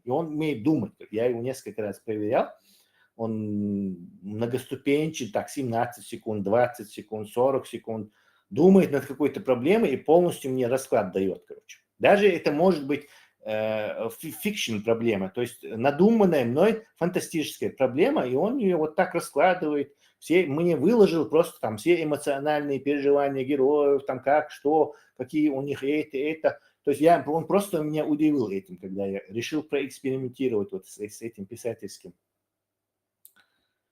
И он умеет думать. Я его несколько раз проверял. Он многоступенчатый, так, 17 секунд, 20 секунд, 40 секунд, думает над какой-то проблемой и полностью мне расклад дает, короче. Даже это может быть фикшн проблема, то есть надуманная мной фантастическая проблема, и он ее вот так раскладывает, мне выложил просто там все эмоциональные переживания героев, там как, что, какие у них это. То есть он просто меня удивил этим, когда я решил проэкспериментировать вот с этим писательским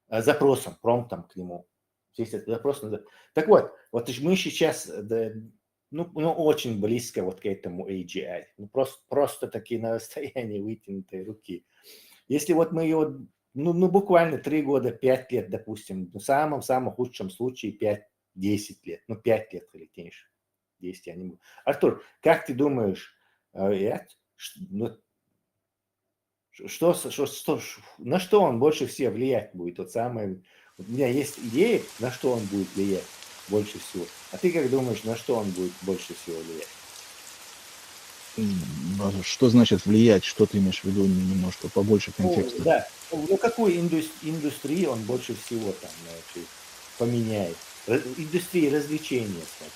запросом, промптом к нему. Здесь это запрос. Так вот мы сейчас очень близко вот к этому AGI. Просто такие на расстоянии вытянутой руки. Если вот мы ее, буквально 3 года, 5 лет, допустим, в самом худшем случае 5-10 лет, 5 лет или меньше, 10 я не могу. Артур, как ты думаешь, на что он больше всего влиять будет? У меня есть идея, на что он будет влиять больше всего. А ты как думаешь, на что он будет больше всего влиять? Что значит влиять? Что ты имеешь в виду? Немножко побольше контекста. Да. Какую индустрию он больше всего там поменяет? Индустрии развлечения, скажем.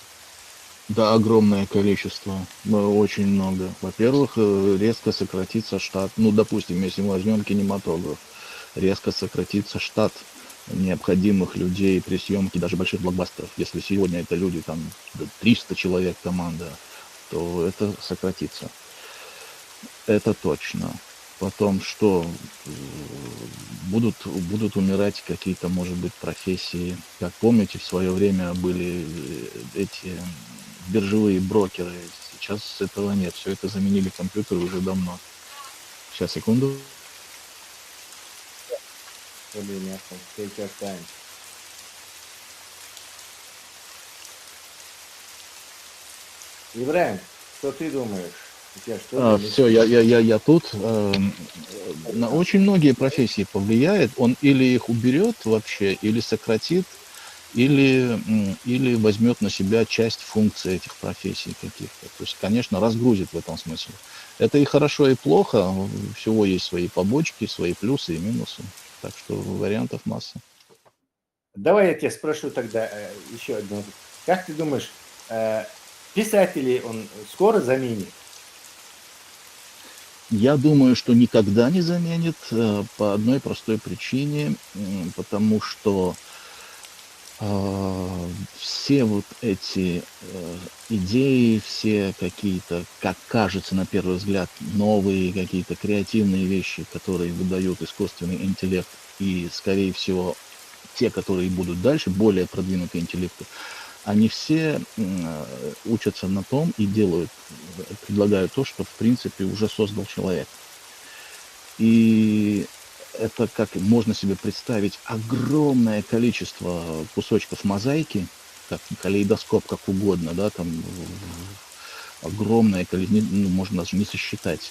Да, огромное количество, очень много. Во-первых, резко сократится штат. Допустим, если мы возьмем кинематограф, резко сократится штат необходимых людей при съемке даже больших блокбастеров. Если сегодня это люди, там, 300 человек команда, то это сократится. Это точно. Потом что? Будут умирать какие-то, может быть, профессии. Как помните, в свое время были эти биржевые брокеры. Сейчас этого нет. Все это заменили компьютеры уже давно. Сейчас, секунду. Take your time. Ибраим, что ты думаешь? Все, я тут. На очень многие профессии повлияет. Он или их уберет вообще, или сократит, или возьмет на себя часть функций этих профессий каких-то. То есть, конечно, разгрузит в этом смысле. Это и хорошо, и плохо. У всего есть свои побочки, свои плюсы и минусы. Так что вариантов масса. Давай я тебя спрошу тогда еще одно. Как ты думаешь, писателей он скоро заменит? Я думаю, что никогда не заменит по одной простой причине, потому что все вот эти идеи, все какие-то, как кажется на первый взгляд, новые какие-то креативные вещи, которые выдают искусственный интеллект, и, скорее всего, те, которые будут дальше, более продвинутые интеллекты, они все учатся на том и предлагают то, что в принципе уже создал человек. И это, как можно себе представить, огромное количество кусочков мозаики, как калейдоскоп, как угодно, да, там огромное количество, можно даже не сосчитать.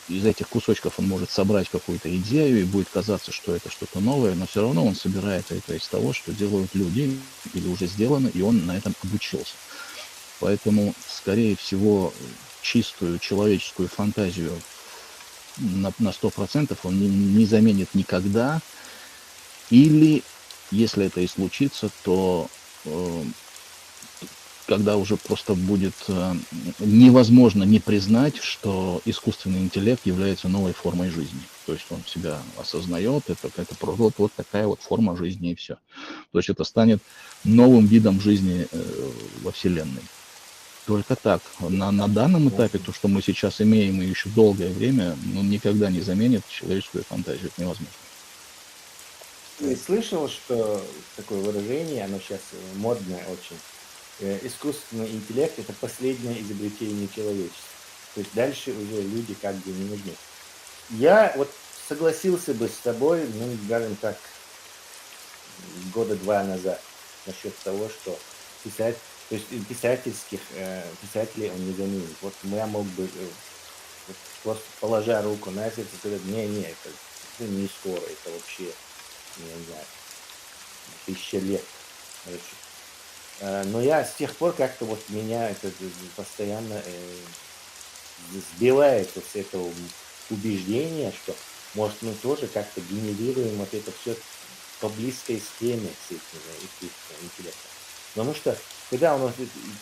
Из этих кусочков он может собрать какую-то идею, и будет казаться, что это что-то новое, но все равно он собирает это из того, что делают люди, или уже сделано, и он на этом обучился. Поэтому, скорее всего, чистую человеческую фантазию на 100% он не заменит никогда. Или, если это и случится, то когда уже просто будет невозможно не признать, что искусственный интеллект является новой формой жизни. То есть он себя осознает, это вот такая вот форма жизни, и все. То есть это станет новым видом жизни во Вселенной. Только так. На данном этапе то, что мы сейчас имеем и еще долгое время, никогда не заменит человеческую фантазию. Это невозможно. Ты слышал, что такое выражение, оно сейчас модное очень. Искусственный интеллект – это последнее изобретение человечества. То есть дальше уже люди как бы не нужны. Я вот согласился бы с тобой, скажем так, 2 года назад насчет того, что писателей он не заменит. Вот я мог бы просто положа руку на сердце сказать, не, это не скоро, это вообще, не знаю, 1000 лет. Но я с тех пор как-то вот меня это постоянно сбивает вот с этого убеждения, что может мы тоже как-то генерируем вот это все по близкой схеме с этим искусственным интеллектом. Потому что когда он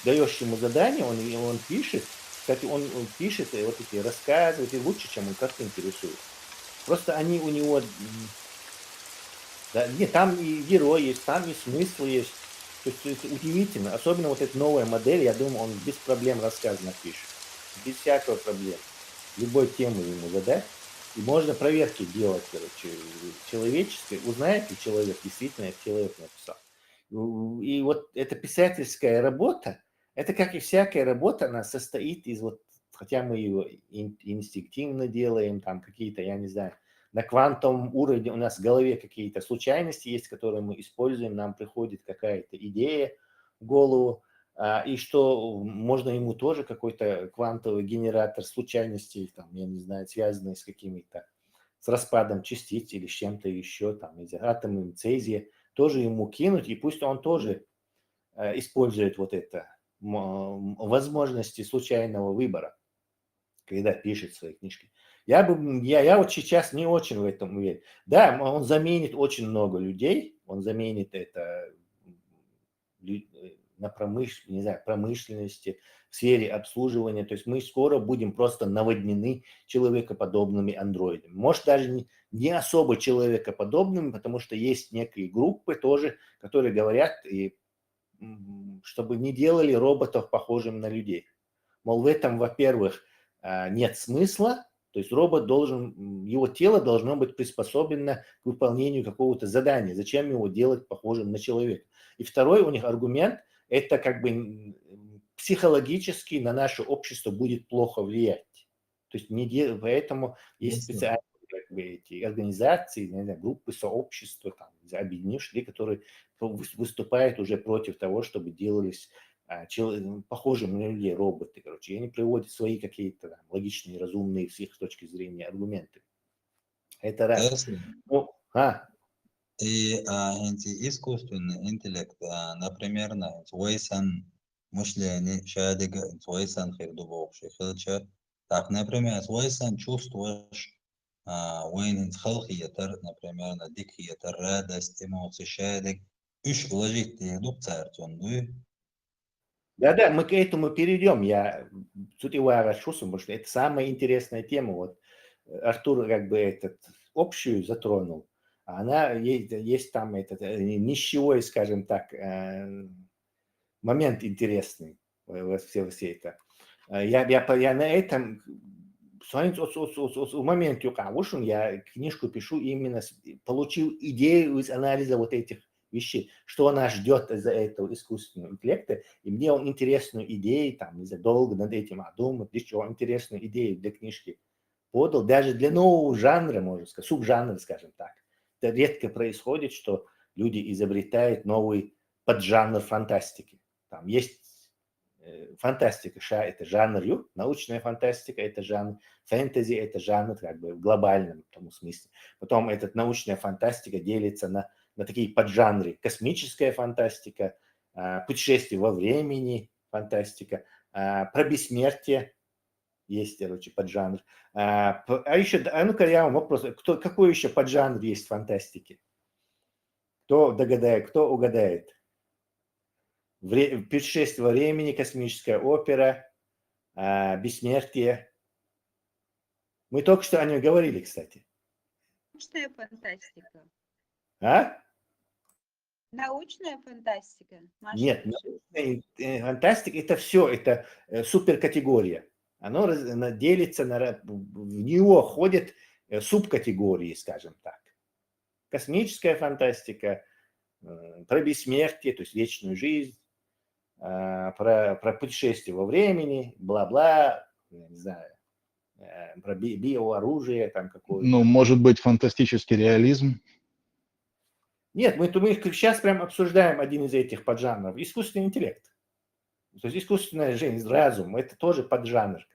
даешь ему задание, он пишет, кстати, он пишет вот эти рассказы, это лучше, чем он картинки рисует. Просто они у него, да, нет, там и герой есть, там и смысл есть. То есть это удивительно. Особенно вот эта новая модель, я думаю, он без проблем рассказ напишет. Без всякого проблем. Любой тему ему задать. И можно проверки делать, короче, человеческой. Узнает ли человек, действительно этот человек написал. И вот эта писательская работа, это как и всякая работа, она состоит из вот, хотя мы ее инстинктивно делаем, там какие-то, я не знаю, на квантовом уровне у нас в голове какие-то случайности есть, которые мы используем, нам приходит какая-то идея в голову, и что можно ему тоже какой-то квантовый генератор случайностей, там, я не знаю, связанный с какими-то, с распадом частиц или с чем-то еще, там, из атомом цезия, тоже ему кинуть, и пусть он тоже использует вот это возможности случайного выбора, когда пишет свои книжки. Я вот сейчас не очень в этом уверен. Да, он заменит очень много людей, он заменит это на промышленности, в сфере обслуживания. То есть мы скоро будем просто наводнены человекоподобными андроидами. Может, даже не особо человекоподобными, потому что есть некие группы тоже, которые говорят, и, чтобы не делали роботов похожим на людей. Мол, в этом, во-первых, нет смысла, то есть робот должен, его тело должно быть приспособлено к выполнению какого-то задания. Зачем его делать похожим на человека? И второй у них аргумент, это как бы психологически на наше общество будет плохо влиять. То есть поэтому есть специальные как бы, эти организации, не знаю, группы, сообщества, там, объединившие, которые выступают уже против того, чтобы делались похожим на людей роботы, короче, и они приводят свои какие-то там, логичные, разумные с их точки зрения аргументы. Это раз. Ну, И искусственный интеллект, например, свойствен мышления, шадига, свойствен хирдубов, шихилча. Так, например, свойствен чувствуешь, войн халхиятар, например, дикхиятар, радость, эмоции, шадик. Үш вложить дуб царцон, да, мы к этому перейдем. Я тут его расшусом, потому что это самая интересная тема. Вот Артур как бы этот общую затронул, а она есть там этот нищевой, скажем так, момент интересный во все это. Я на этом в момент я книжку пишу именно, получил идею из анализа вот этих вещей, что нас ждет из-за этого искусственного интеллекта, и мне он интересную идею, там, не знаю, долго над этим думать, для чего интересную идею для книжки подал, даже для нового жанра, можно сказать, субжанра, скажем так. Это редко происходит, что люди изобретают новый поджанр фантастики. Там есть фантастика, это жанр, научная фантастика, это жанр, фэнтези, это жанр как бы в глобальном том смысле. Потом эта научная фантастика делится на такие поджанры. Космическая фантастика, путешествие во времени, фантастика, про бессмертие есть, короче, поджанр. Еще, ну-ка я вам вопрос, какой еще поджанр есть в фантастике? Кто догадает, кто угадает? Путешествие во времени, космическая опера, бессмертие. Мы только что о нем говорили, кстати. Научная фантастика. Научная фантастика? Маша, нет, научная фантастика это все, это суперкатегория. Оно делится в него ходят субкатегории, скажем так. Космическая фантастика, про бессмертие, то есть вечную жизнь, про путешествие во времени, бла-бла, не знаю, про биооружие там какое-то. Ну, может быть, фантастический реализм? Нет, мы сейчас прям обсуждаем один из этих поджанров. Искусственный интеллект. То есть искусственная жизнь, разум, это тоже поджанр.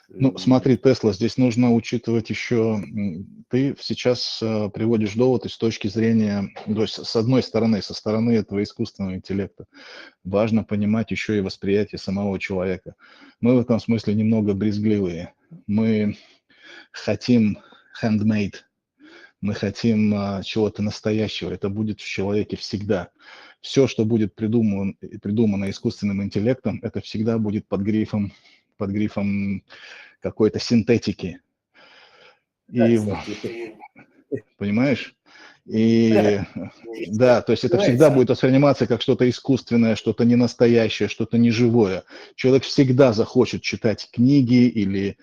Ну, смотри, Тесла, здесь нужно учитывать еще, ты сейчас приводишь довод с точки зрения, то есть с одной стороны, со стороны этого искусственного интеллекта, важно понимать еще и восприятие самого человека. Мы в этом смысле немного брезгливые. Мы хотим handmade, мы хотим чего-то настоящего. Это будет в человеке всегда. Все, что будет придумано искусственным интеллектом, это всегда будет под грифом какой-то синтетики. Да, И кстати, понимаешь? И да, то есть это всегда будет восприниматься как что-то искусственное, что-то ненастоящее, что-то неживое. Человек всегда захочет читать книги или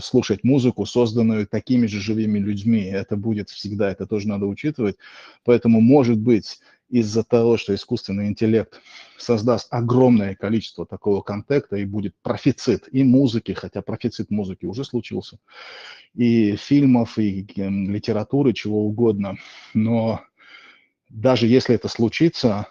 слушать музыку, созданную такими же живыми людьми. Это будет всегда, это тоже надо учитывать. Поэтому, может быть, из-за того, что искусственный интеллект создаст огромное количество такого контента и будет профицит и музыки, хотя профицит музыки уже случился, и фильмов, и литературы, чего угодно. Но даже если это случится,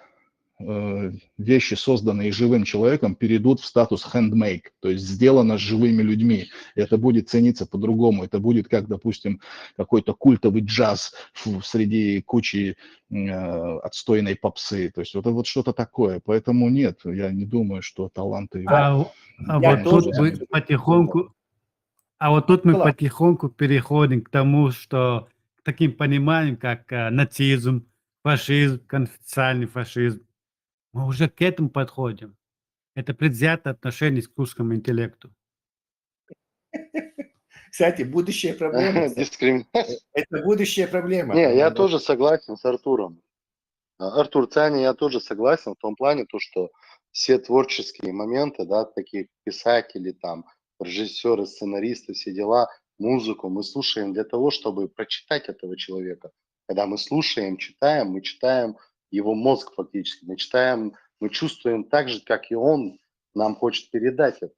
вещи, созданные живым человеком, перейдут в статус handmade, то есть сделано с живыми людьми. Это будет цениться по-другому. Это будет как, допустим, какой-то культовый джаз среди кучи отстойной попсы. То есть вот это вот что-то такое. Поэтому нет, я не думаю, что таланты... А Я вот тут тоже мы потихоньку, Класс. переходим к тому, что к таким пониманиям, как нацизм, фашизм, конфессиональный фашизм. Мы уже к этому подходим. Это предвзятое отношение к искусственному интеллекту. Кстати, будущая проблема. Кстати. Дискриминация. Это будущая проблема. Не, я тоже согласен с Артуром. Артур, Таня, я тоже согласен в том плане, то, что все творческие моменты, да, такие писатели, там, режиссеры, сценаристы, все дела, музыку мы слушаем для того, чтобы прочитать этого человека. Когда мы слушаем, мы читаем его мозг фактически, мы чувствуем так же, как и он нам хочет передать это.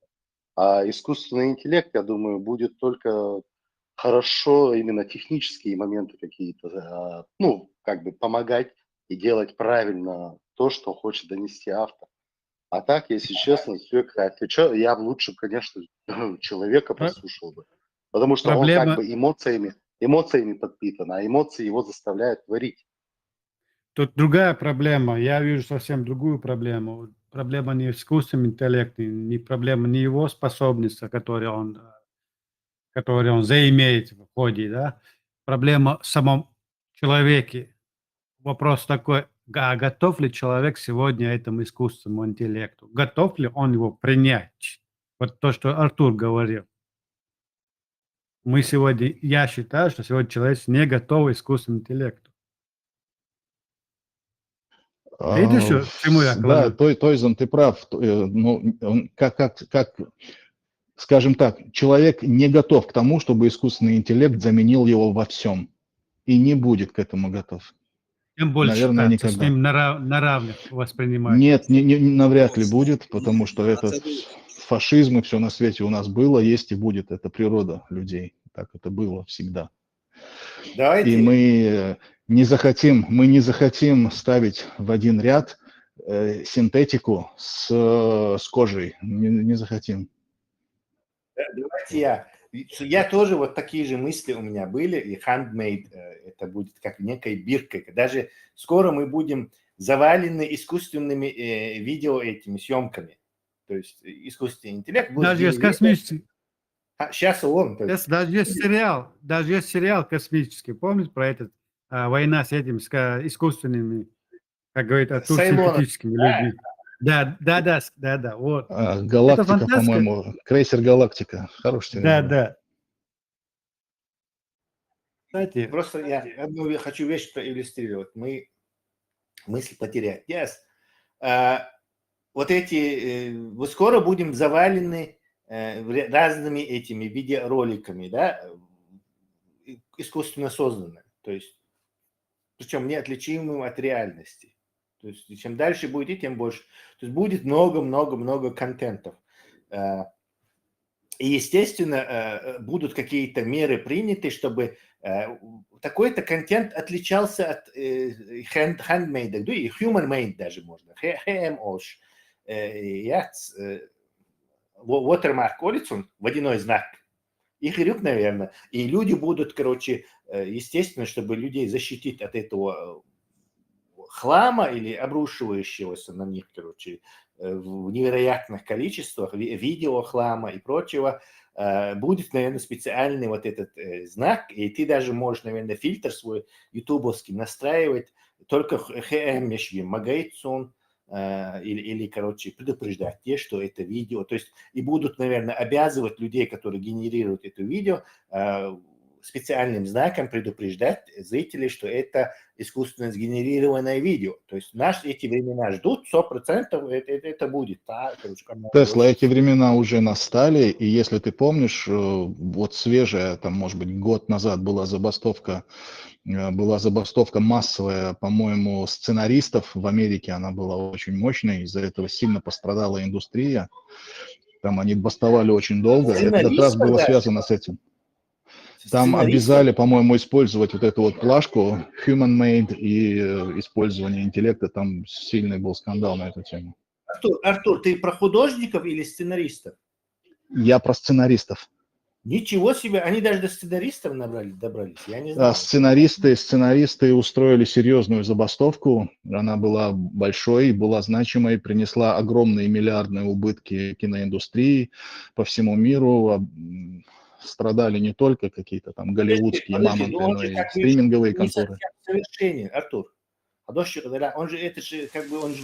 А искусственный интеллект, я думаю, будет только хорошо именно технические моменты какие-то, ну, как бы помогать и делать правильно то, что хочет донести автор. А так, если честно, я бы лучше, конечно, человека послушал бы. Потому что он как Проблема, бы эмоциями подпитан, а эмоции его заставляют творить. тут другая проблема. Я вижу совсем другую проблему. Проблема не в искусственном интеллекте, не проблема не его способности, которые он заимеет в ходе, да. Проблема в самом человеке. Вопрос такой, а готов ли человек сегодня этому искусственному интеллекту? Готов ли он его принять? Вот то, что Артур говорил. Я считаю, что сегодня человек не готов к искусственному интеллекту. Видишь, к чему я Да, клоню? Тойзен, ты прав. Ну, скажем так, человек не готов к тому, чтобы искусственный интеллект заменил его во всем. И не будет к этому готов. Тем более Наверное, считаться с никогда. ним на равных воспринимать. Нет, навряд ли будет, потому что этот фашизм и все на свете у нас было, есть и будет. Это природа людей. Так это было всегда. И Давайте, мы не захотим ставить в один ряд синтетику с кожей. Не захотим. давайте я тоже вот такие же мысли у меня были, и handmade это будет как некой биркой. Даже скоро мы будем завалены искусственными видео этими съемками. То есть искусственный интеллект будет Даже есть генерировать. космический. Сейчас он. То есть, Даже есть сериал космический. Помните про этот война с этими искусственными, как говорит, Сайлона. синтетическими людьми? Да, вот. Это Галактика, фантастика. по-моему, крейсер Галактика. Хороший сериал. Да. Кстати, Просто я одну хочу вещь проиллюстрировать. Мы мысль потерять. Yes. Вот мы скоро будем завалены разными этими видеороликами, да, искусственно созданными. То есть, причем неотличимым от реальности. То есть, чем дальше будет идти, тем больше. То есть, будет много контентов. И, естественно, будут какие-то меры приняты, чтобы такой-то контент отличался от handmade, да и human-made даже можно. watermark колется, водяной знак, и хрюк, наверное, и люди будут, короче, естественно, чтобы людей защитить от этого хлама или обрушивающегося на них, короче, в невероятных количествах видео хлама и прочего, будет, наверное, специальный вот этот знак, и ты даже можешь, наверное, фильтр свой ютубовский настраивать, только магайцун, или, короче, предупреждать те, что это видео, то есть и будут, наверное, обязывать людей, которые генерируют это видео, специальным знаком предупреждать зрителей, что это искусственно сгенерированное видео. То есть эти времена ждут, 100% это будет. Да, короче, Тесла, эти времена уже настали, и если ты помнишь, вот свежая, там, может быть, год назад была забастовка массовая, по-моему, сценаристов в Америке, она была очень мощной, из-за этого сильно пострадала индустрия, там они бастовали очень долго, это как раз было связано с этим. Там обязали, по-моему, использовать вот эту вот плашку human-made и использование интеллекта, там сильный был скандал на эту тему. Артур, ты про художников или сценаристов? Я про сценаристов. Ничего себе, они даже до сценаристов добрались, я не знаю. Сценаристы устроили серьезную забастовку, она была большой, была значимой, принесла огромные миллиардные убытки киноиндустрии по всему миру. Страдали не только какие-то там голливудские мамонты, но и стриминговые конторы. Совершенен, Артур. Он же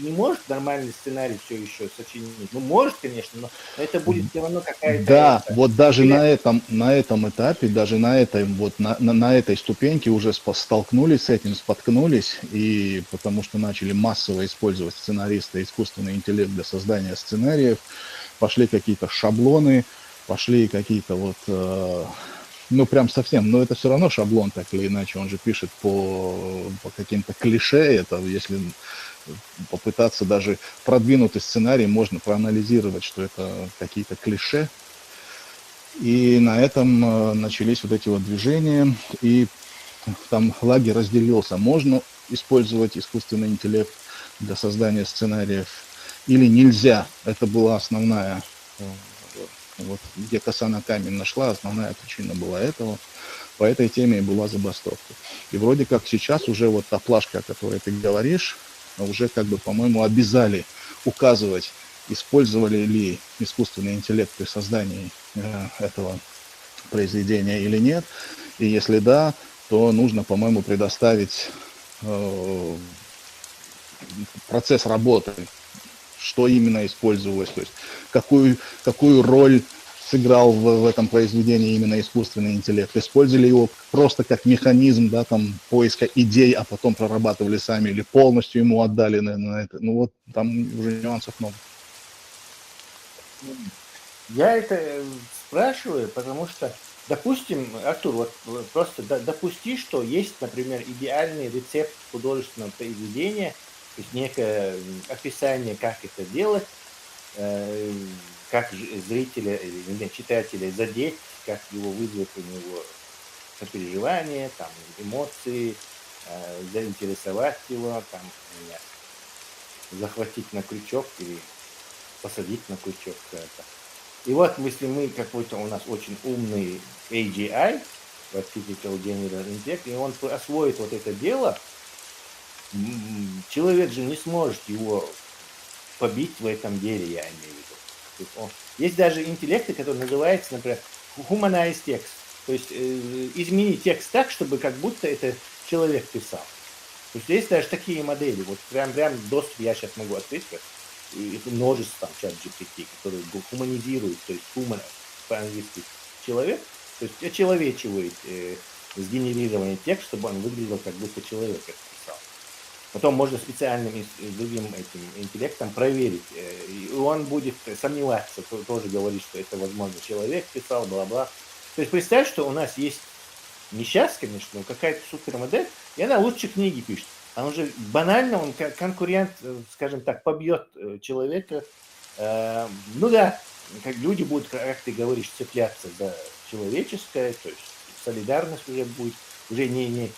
не может нормальный сценарий все еще сочинить. Ну, может, конечно, но это будет все равно какая-то... Да, вот даже на этом этапе, даже на этой ступеньке уже столкнулись с этим, споткнулись, и потому что начали массово использовать сценаристы, искусственный интеллект для создания сценариев, пошли какие-то шаблоны, пошли какие-то вот... Ну, прям совсем, но это все равно шаблон, так или иначе, он же пишет по каким-то клише, это если попытаться даже продвинутый сценарий, можно проанализировать, что это какие-то клише, и на этом начались вот эти вот движения, и там лагерь разделился, можно использовать искусственный интеллект для создания сценариев или нельзя, это была основная... Вот где коса на камень нашла, основная причина была этого. По этой теме и была забастовка. И вроде как сейчас уже вот та плашка, о которой ты говоришь, уже как бы, по-моему, обязали указывать, использовали ли искусственный интеллект при создании этого произведения или нет. И если да, то нужно, по-моему, предоставить процесс работы, что именно использовалось, то есть какую роль сыграл в этом произведении именно искусственный интеллект. Использовали его просто как механизм, да, там, поиска идей, а потом прорабатывали сами, или полностью ему отдали на это. Ну вот там уже нюансов много. Я это спрашиваю, потому что, допустим, Артур, вот просто допусти, что есть, например, идеальный рецепт художественного произведения, то есть некое описание, как это делать, как зрителя или читателя задеть, как его вызвать у него сопереживание, там, эмоции, заинтересовать его, там, захватить на крючок или посадить на крючок. И вот, если мы какой-то у нас очень умный AGI, Artificial General Intellect, и он освоит вот это дело, человек же не сможет его побить в этом деле, я имею в виду. Есть даже интеллекты, которые называются, например, humanize текст, то есть изменить текст так, чтобы как будто это человек писал. То есть есть даже такие модели, вот прям доступ я сейчас могу открыть, и множество там чат GPT, которые гуманизируют, то есть human по-английски человек, то есть очеловечивает сгенерированный текст, чтобы он выглядел как будто человек это писал. Потом можно специальным другим этим интеллектом проверить, и он будет сомневаться, тоже говорит, что это, возможно, человек писал, бла-бла. То есть представь, что у нас есть не сейчас, конечно, но какая-то супермодель, и она лучше книги пишет. А он же банально, он конкурент, скажем так, побьет человека. Ну да, как люди будут, как ты говоришь, цепляться за человеческое, то есть солидарность уже будет, уже не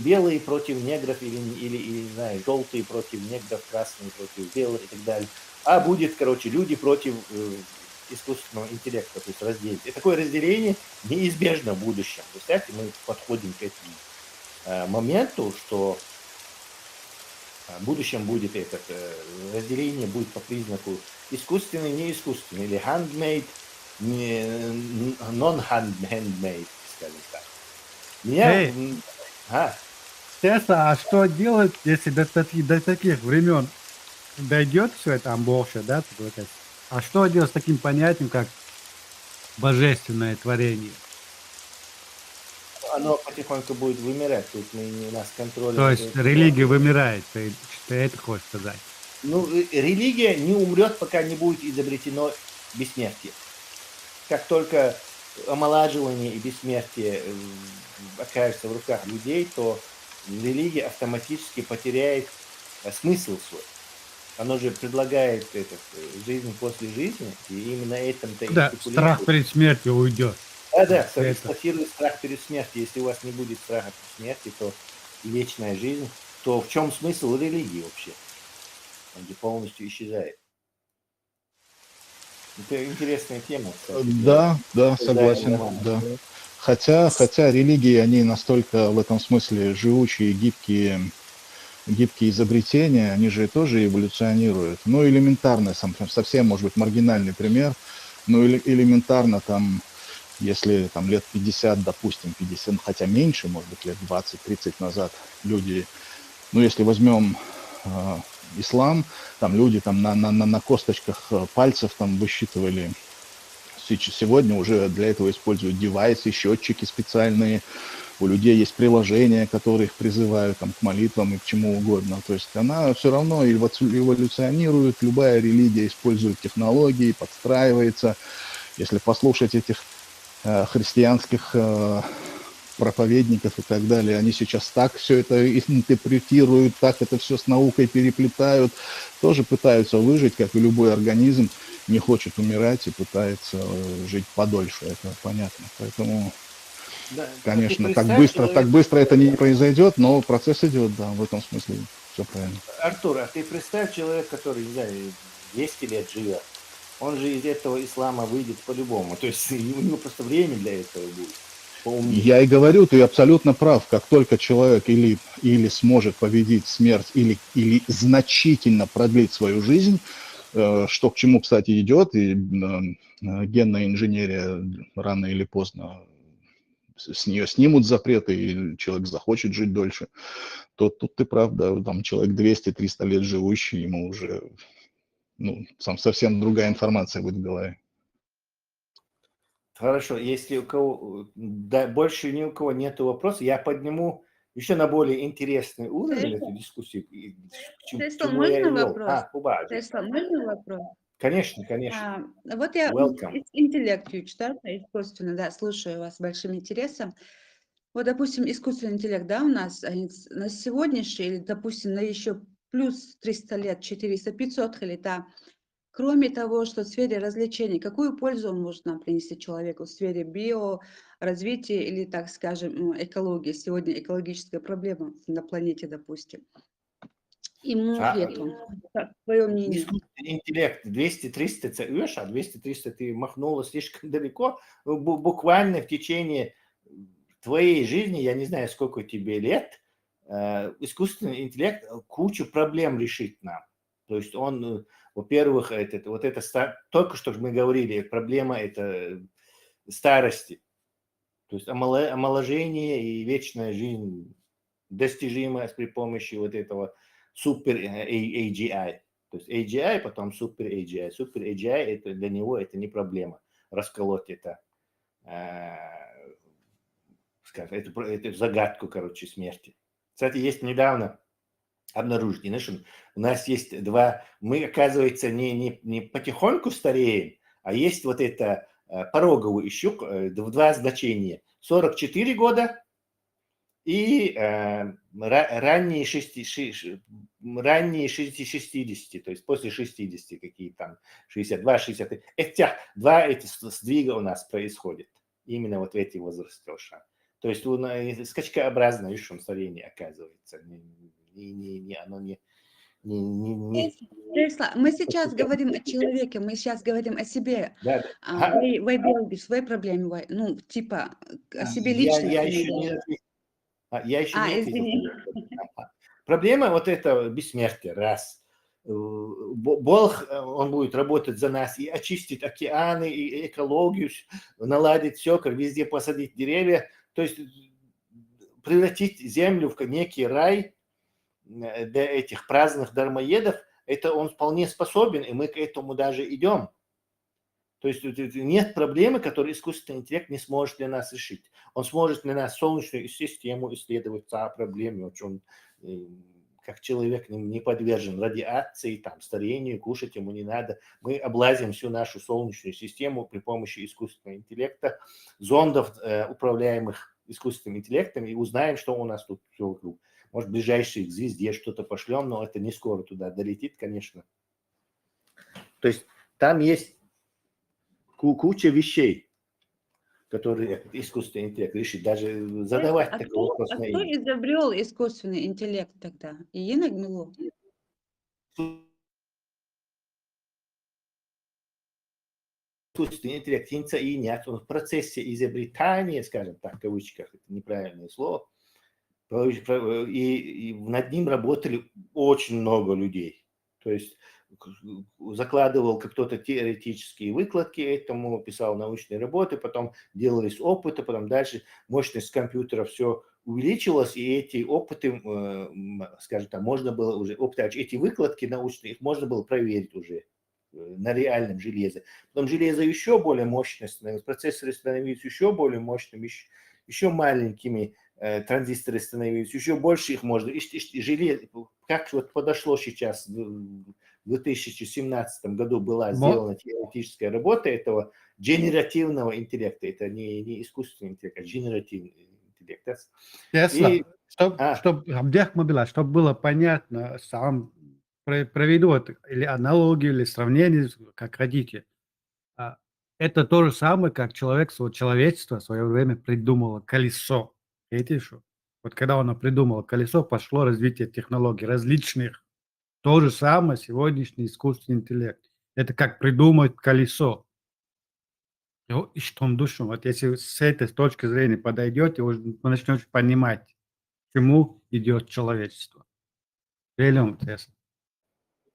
белые против негров или не знаю, желтые против негров, красные против белых и так далее, а будет, короче, люди против искусственного интеллекта, то есть разделить. И такое разделение неизбежно в будущем. Представьте, мы подходим к этому моменту, что в будущем будет это разделение будет по признаку искусственный, неискусственный, или handmade, non-handmade, скажем так. Эй. А, Тесла, а что делать, если до таких времен дойдет все это больше, да? А что делать с таким понятием, как божественное творение? оно потихоньку будет вымирать, тут у нас контроль. То есть религия вымирает, ты это хочешь сказать? Ну, религия не умрет, пока не будет изобретено бессмертие. Как только омолаживание и бессмертие окажется в руках людей, то религия автоматически потеряет смысл свой. Оно же предлагает жизнь после жизни, и именно этом-то Да, страх перед смертью уйдет. Да, эксплуатирует страх перед смертью. Если у вас не будет страха перед смертью, то вечная жизнь, то в чем смысл религии вообще? Он же полностью исчезает. Это интересная тема, кстати. Да, согласен, да. Хотя религии, они настолько в этом смысле живучие, гибкие изобретения, они же тоже эволюционируют. Ну, элементарно, совсем, может быть, маргинальный пример, но элементарно там, если там лет 50, допустим, 50, хотя меньше, может быть, лет 20-30 назад люди, ну, если возьмем ислам, там люди там на косточках пальцев там высчитывали. Сегодня уже для этого используют девайсы, счетчики специальные. У людей есть приложения, которые их призывают там, к молитвам и к чему угодно. То есть она все равно эволюционирует. Любая религия использует технологии, подстраивается. Если послушать этих христианских проповедников и так далее, они сейчас так все это интерпретируют, так это все с наукой переплетают, тоже пытаются выжить, как и любой организм, не хочет умирать и пытается жить подольше, это понятно. Поэтому, да, конечно, так быстро это не произойдет, но процесс идет, да, в этом смысле все правильно. Артур, а ты представь человек, который, не знаю, 200 лет живет, он же из этого ислама выйдет по-любому, то есть у него просто время для этого будет. Я и говорю, ты абсолютно прав. Как только человек или сможет победить смерть, или значительно продлить свою жизнь, что к чему, кстати, идет, и генная инженерия рано или поздно с нее снимут запреты, и человек захочет жить дольше, то тут ты прав, да, там человек 200-300 лет живущий, ему уже совсем другая информация будет в голове. Хорошо, если у кого больше ни у кого нет вопросов, я подниму еще на более интересный уровень эту дискуссию. Тесла, можно вопрос? Тесла, можно вопрос? Конечно. Вот я интеллект читаю, искусственно, да, слушаю вас с большим интересом. Вот, допустим, искусственный интеллект, да, у нас на сегодняшний, или, допустим, на еще плюс 300 лет, 400, 500 лет, да, кроме того, что в сфере развлечений, какую пользу он может нам принести человеку в сфере биоразвития или, так скажем, экологии? Сегодня экологическая проблема на планете, допустим. Ему нету. Твое мнение. Искусственный интеллект 200-300 царешь, а 200-300 ты махнула слишком далеко. Буквально в течение твоей жизни, я не знаю, сколько тебе лет, искусственный интеллект кучу проблем решит нам. То есть он, во-первых, только что мы говорили, проблема это старости. То есть омоложение и вечная жизнь достижима при помощи вот этого супер AGI. То есть AGI, потом супер AGI. Супер AGI это для него это не проблема. Расколоть это, эту загадку, короче, смерти. Кстати, есть недавно обнаружили, что у нас есть мы, оказывается, не потихоньку стареем, а есть вот это пороговый щук, два значения. 44 года и ранние 60, то есть после 60, какие там 62, 60. Эти сдвига у нас происходит именно вот в эти возрасты. То есть скачкообразное старение оказывается. Оно не Тесла, мы сейчас говорим о человеке, мы сейчас говорим о себе. Да. Вы делаете свои проблемы, ну, типа, о себе лично. Я еще не ответил. Я еще не ответил. Извини. Проблема вот это бессмертие, раз. Бог, он будет работать за нас и очистить океаны, и экологию, наладить все, как везде посадить деревья. То есть превратить землю в некий рай для этих праздных дармоедов, это он вполне способен, и мы к этому даже идем. То есть нет проблемы, которую искусственный интеллект не сможет для нас решить. Он сможет для нас Солнечную систему исследовать по проблеме, он как человек не подвержен радиации, там, старению, кушать ему не надо. Мы облазим всю нашу Солнечную систему при помощи искусственного интеллекта, зондов, управляемых искусственным интеллектом, и узнаем, что у нас тут все вокруг. Может, в ближайшей звезде что-то пошлем, но это не скоро туда долетит, конечно. То есть там есть куча вещей, которые искусственный интеллект решит. Даже задавать такой вопрос. Кто изобрел искусственный интеллект тогда? Иена Гмило? Искусственный интеллект и нет, он в процессе изобретания, скажем так, в кавычках, это неправильное слово, и над ним работали очень много людей. То есть закладывал кто-то теоретические выкладки этому, писал научные работы, потом делались опыты, потом дальше мощность компьютера все увеличилась, и эти опыты, скажем так, можно было уже, эти выкладки научные, их можно было проверить уже на реальном железе. Потом железо еще более мощное становилось, процессоры становились еще более мощными, еще маленькими, транзисторы становились, еще больше их можно. И железо, как вот подошло сейчас, в 2017 году была сделана теоретическая работа этого генеративного интеллекта. Это не искусственный интеллект, а генеративный интеллект. Тесла, чтобы было понятно, сам проведу или аналогию, или сравнение, как хотите. Это то же самое, как человечество в свое время придумало колесо. Видите, что? Вот когда оно придумало колесо, пошло развитие технологий различных. То же самое сегодняшний искусственный интеллект. Это как придумать колесо. И что он душу? Вот если с этой точки зрения подойдете, вы начнете понимать, к чему идет человечество. Велим, Тесла.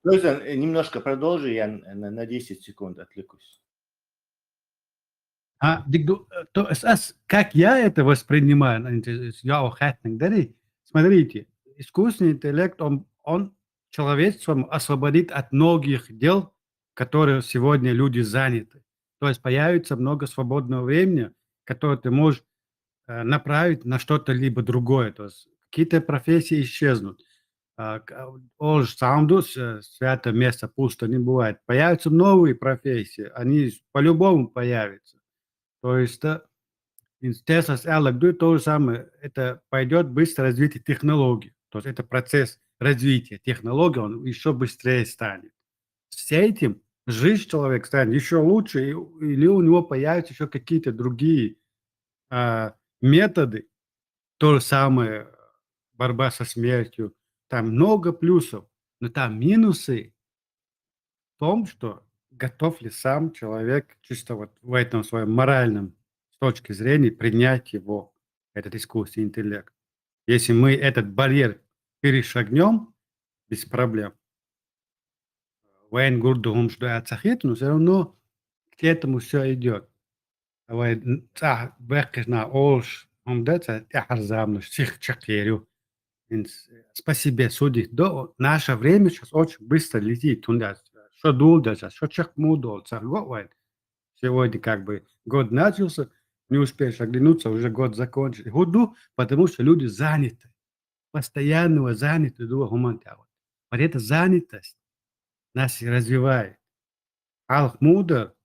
Немножко продолжи, я на 10 секунд отвлекусь. Как я это воспринимаю, смотрите, искусственный интеллект, он человечеством освободит от многих дел, которые сегодня люди заняты. То есть появится много свободного времени, которое ты можешь направить на что-то либо другое. То есть какие-то профессии исчезнут. Святое место пусто не бывает. Появятся новые профессии, они по-любому появятся. То есть Тесла с Аллах то же самое. Это пойдет быстро развитие технологий. То есть это процесс развития технологий, он еще быстрее станет. С этим жизнь человека станет еще лучше, или у него появятся еще какие-то другие методы. То же самое борьба со смертью. Там много плюсов, но там минусы в том, что готов ли сам человек чисто вот в этом своем моральном с точки зрения принять его, этот искусственный интеллект. Если мы этот барьер перешагнем, без проблем. Вайн гурдухум что ацахит, но все равно к этому все идет. Спасибо, судить. Наше время сейчас очень быстро летит. Что дул даже, что чахмудол, сегодня как бы год начался, не успеешь оглянуться, уже год закончился. Худу, потому что люди заняты, постоянно заняты. Вот эта занятость нас и развивает. Алхмуда,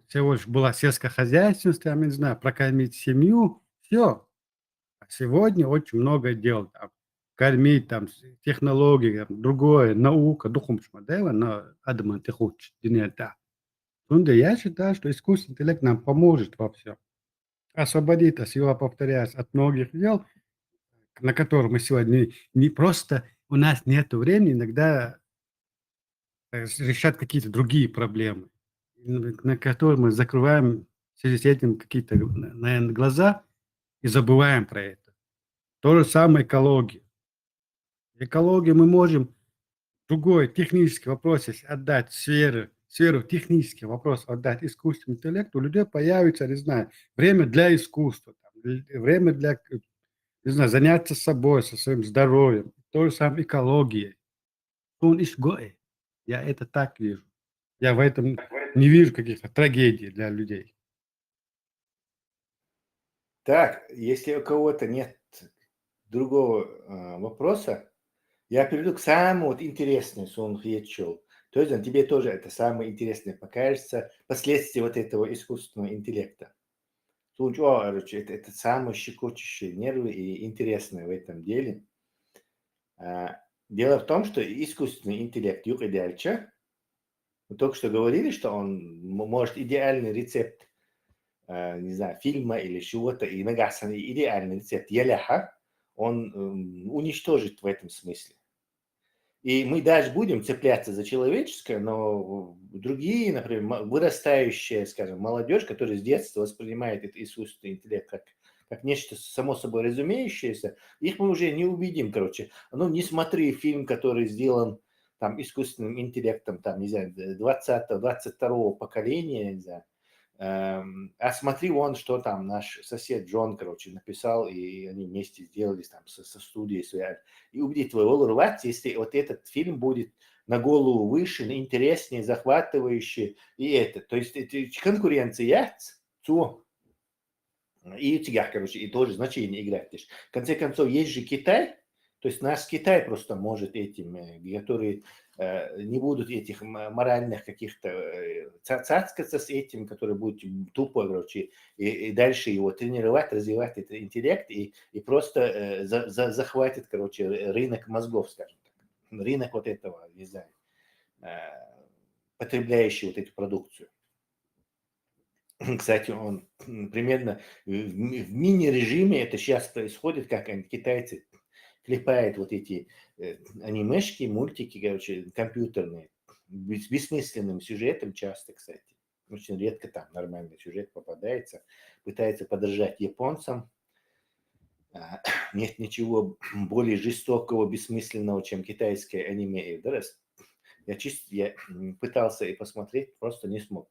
всего лишь была сельскохозяйственность, я не знаю, прокормить семью, все. А сегодня очень много дел. Там, кормить, там, технологии, там, другое, наука, духом шмадева, но адаман ты хочешь, да. Я считаю, что искусственный интеллект нам поможет во всем. Освободит нас, его повторяюсь, от многих дел, на которые мы сегодня не просто у нас нет времени иногда решать какие-то другие проблемы, на которые мы закрываем в связи с этим какие-то, наверное, глаза и забываем про это. То же самое экология. Экологию мы можем другой технический вопрос, если отдать сферу технический вопрос, отдать искусственному интеллекту, у людей появится, не знаю, время для искусства, там, время для, не знаю, заняться собой, со своим здоровьем. То же самое экологией. Он изгой. Я это так вижу. Я в этом не вижу каких-то трагедий для людей. Так, если у кого-то нет другого вопроса, я перейду к самому вот интересному, что он отвечал. То есть тебе тоже это самое интересное покажется, последствия вот этого искусственного интеллекта. Это самое щекочущее нервы и интересное в этом деле. Дело в том, что искусственный интеллект Юрий Дальча, мы только что говорили, что он может идеальный рецепт, не знаю, фильма или чего-то, и нагасанный идеальный рецепт Яляха, он уничтожит в этом смысле. И мы даже будем цепляться за человеческое, но другие, например, вырастающая, скажем, молодежь, которая с детства воспринимает этот искусственный интеллект как нечто само собой разумеющееся, их мы уже не увидим, короче. Ну, не смотри фильм, который сделан там искусственным интеллектом, там, не знаю, 20-22 поколения, не знаю. А смотри вон, что там наш сосед Джон, короче, написал, и они вместе сделали там со студией своей. И убедить твоего рвать, если вот этот фильм будет на голову выше, интереснее, захватывающий, и это. То есть это конкуренция, и у тебя, короче, и тоже значение играет. В конце концов, есть же Китай, то есть наш Китай просто может этим, которые не будут этих моральных каких-то цацкаться с этим, который будет тупо, короче, и дальше его тренировать, развивать этот интеллект и просто захватит, короче, рынок мозгов, скажем так. Рынок вот этого, не знаю, потребляющий вот эту продукцию. Кстати, он примерно в мини-режиме это сейчас происходит, как китайцы клепают вот эти анимешки, мультики, короче, компьютерные, с бессмысленным сюжетом часто, кстати. Очень редко там нормальный сюжет попадается. Пытается подражать японцам. Нет ничего более жестокого, бессмысленного, чем китайское аниме. Я пытался и посмотреть, просто не смог.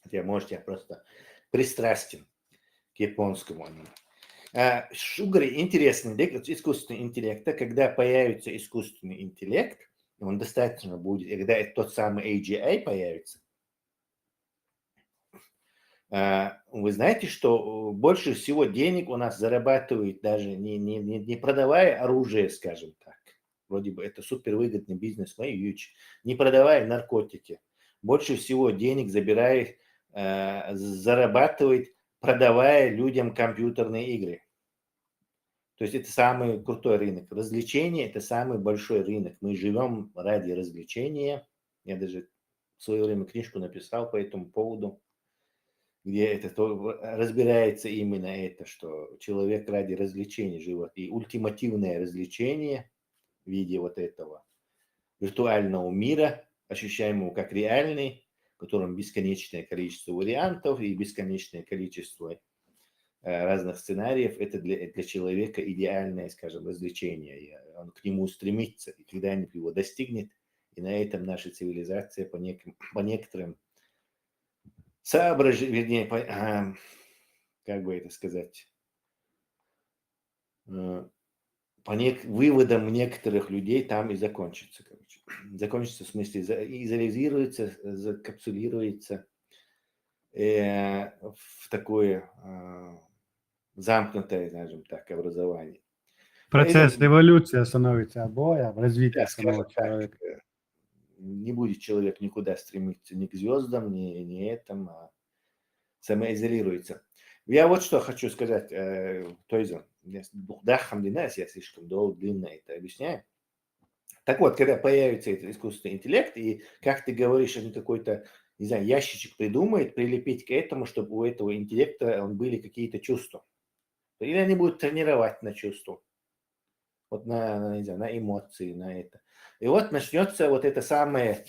Хотя, может, я просто пристрастен к японскому аниме. Шугари интересный искусственный интеллект. Когда появится искусственный интеллект, он достаточно будет, и когда тот самый AGI появится, вы знаете, что больше всего денег у нас зарабатывают даже не продавая оружие, скажем так. Вроде бы это супервыгодный бизнес, не продавая наркотики. Больше всего денег зарабатывает, продавая людям компьютерные игры. То есть это самый крутой рынок. Развлечения – это самый большой рынок. Мы живем ради развлечения. Я даже в свое время книжку написал по этому поводу, где это разбирается именно это, что человек ради развлечения живет. И ультимативное развлечение в виде вот этого виртуального мира, ощущаемого как реальный, в котором бесконечное количество вариантов и бесконечное количество разных сценариев, это для человека идеальное, скажем, развлечение. И он к нему стремится, и когда-нибудь его достигнет, и на этом наша цивилизация по некоторым соображениям, как бы это сказать, по выводам некоторых людей там и закончится, короче. Закончится в смысле изолируется, закапсулируется в такое замкнутое, скажем так, образование. Процесс эволюции становится обоим, развитие самого человека. Не будет человек никуда стремиться, ни к звездам, ни этому, а самоизолируется. Я вот что хочу сказать, Тойзен. Я слишком длинно это объясняю. Так вот, когда появится этот искусственный интеллект, и, как ты говоришь, он какой-то, не знаю, ящичек придумает, прилепить к этому, чтобы у этого интеллекта были какие-то чувства. Или они будут тренировать на чувства. вот не знаю, на эмоции, на это. И вот начнется вот это самое,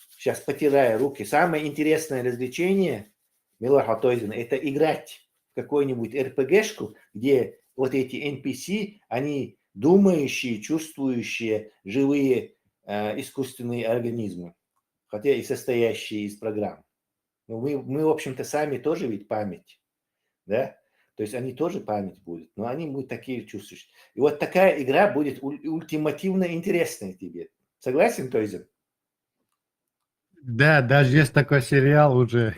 сейчас потирая руки, самое интересное развлечение Милаха Тойзена, это играть в какую-нибудь РПГшку, где вот эти NPC, они думающие, чувствующие, живые искусственные организмы, хотя и состоящие из программ. Но мы, в общем-то, сами тоже ведь память, да? То есть они тоже память будут, но они будут такие чувствующие. И вот такая игра будет ультимативно интересная тебе. Согласен, Тойзен? Да, даже есть такой сериал уже.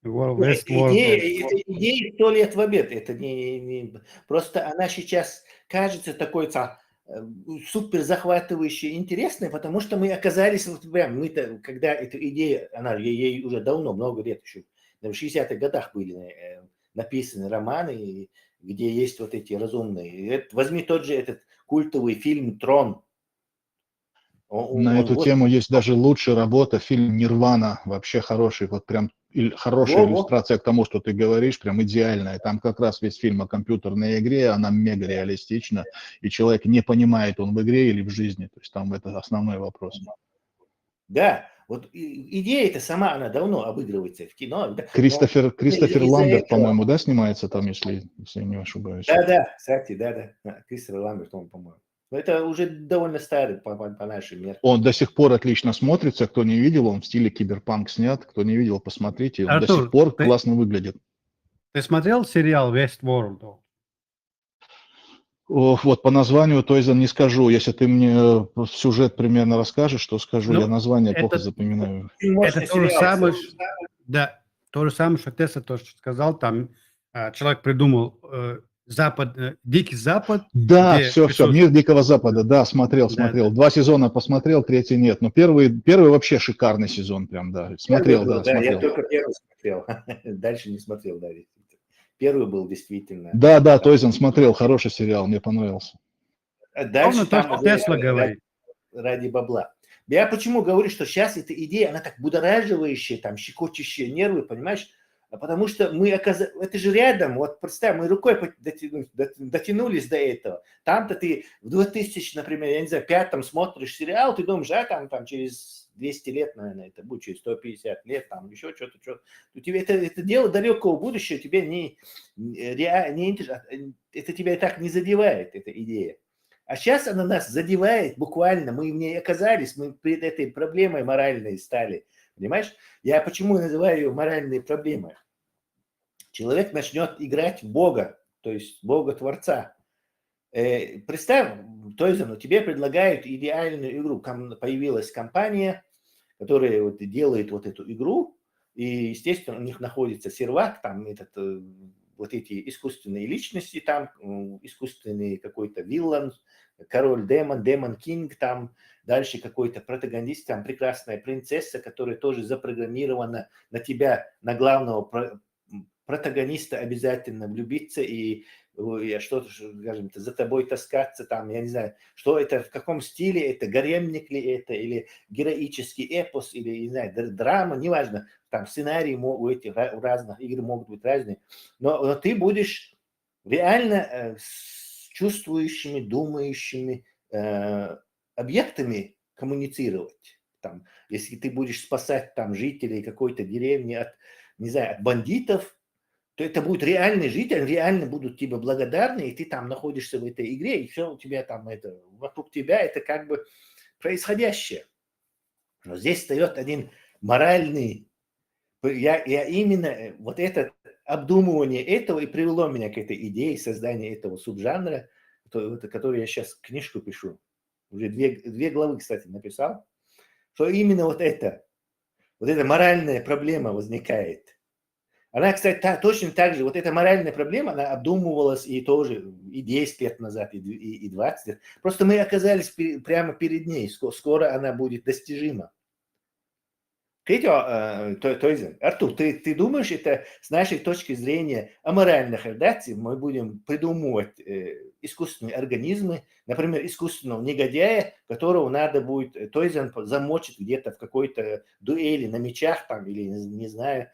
Идея 100 лет в обед. Это просто она сейчас кажется такой супер захватывающей, интересной, потому что мы оказались, вот прям, мы-то, когда эта идея, она ей уже давно, много лет еще, в 60-х годах были написаны романы, где есть вот эти разумные. Возьми тот же этот культовый фильм «Трон». На эту тему есть даже лучшая работа, фильм «Нирвана», вообще хороший, вот прям хорошая иллюстрация к тому, что ты говоришь, прям идеальная. Там как раз весь фильм о компьютерной игре, она мега реалистична, и человек не понимает, он в игре или в жизни. То есть там это основной вопрос. Да, вот идея-то сама, она давно обыгрывается в кино. Да, Кристофер Ламберт, по-моему, да, снимается там, если я не ошибаюсь. Да, кстати, да. Кристофер Ламберт, он, по-моему. Но это уже довольно старый по нашим меркам. Он до сих пор отлично смотрится. Кто не видел, он в стиле киберпанк снят. Кто не видел, посмотрите. Он Артур, до сих пор классно выглядит. Ты смотрел сериал Westworld? Вот по названию Тойзен не скажу. Если ты мне сюжет примерно расскажешь, что скажу. Я название плохо запоминаю. Это то же самое, да, то же самое, что Тесса тоже сказал. Там человек придумал Дикий Запад. Да, все, Мир Дикого Запада, да, смотрел. Да. 2 сезона посмотрел, 3 нет. Но первый вообще шикарный сезон, прям, да. Смотрел, да, смотрел. Я только первый смотрел, дальше не смотрел, да. Первый был действительно. Да, Тойзен смотрел, хороший сериал, мне понравился. Дальше там Тесла говорит. Ради бабла. Я почему говорю, что сейчас эта идея, она так будораживающая, там, щекочущая нервы, понимаешь? Потому что мы оказались, это же рядом, вот представь, мы рукой дотянулись до этого. Там-то ты в 2000, например, я не знаю, 5-м смотришь сериал, ты думаешь, там через 200 лет, наверное, это будет, через 150 лет, там еще что-то. У тебя это дело далекого будущего, тебе это тебя и так не задевает, эта идея. А сейчас она нас задевает буквально, мы в ней оказались, мы перед этой проблемой моральной стали. Понимаешь? Я почему называю ее моральной проблемой? Человек начнет играть в Бога, то есть Бога-творца. Представь, Тойзен, тебе предлагают идеальную игру. Появилась компания, которая вот делает вот эту игру, и, естественно, у них находится сервак, там вот эти искусственные личности, там искусственный какой-то виллан, король демон кинг, там дальше какой-то протагонист, там прекрасная принцесса, которая тоже запрограммирована на тебя, на главного протагониста обязательно влюбиться и что-то, скажем, за тобой таскаться, там, я не знаю, что это, в каком стиле это, гаремник ли это, или героический эпос, или, не знаю, драма, неважно, там сценарии у этих разных игр могут быть разные, но ты будешь реально с чувствующими, думающими объектами коммуницировать. Там, если ты будешь спасать там жителей какой-то деревни от, не знаю, от бандитов, то это будет реальный житель, реально будут тебе благодарны, и ты там находишься в этой игре, и все у тебя там, вокруг тебя это как бы происходящее. Но здесь встает один моральный, я именно вот это обдумывание этого и привело меня к этой идее создания этого субжанра, который я сейчас книжку пишу. Уже 2 главы, кстати, написал, что именно вот эта моральная проблема возникает. Она, кстати, точно так же, вот эта моральная проблема, она обдумывалась и тоже и 10 лет назад, и 20 лет. Просто мы оказались прямо перед ней, скоро она будет достижима. Тойзен, Артур, ты думаешь, это с нашей точки зрения аморальных редакций мы будем придумывать искусственные организмы, например, искусственного негодяя, которого надо будет Тойзен замочить где-то в какой-то дуэли на мечах там или, не знаю,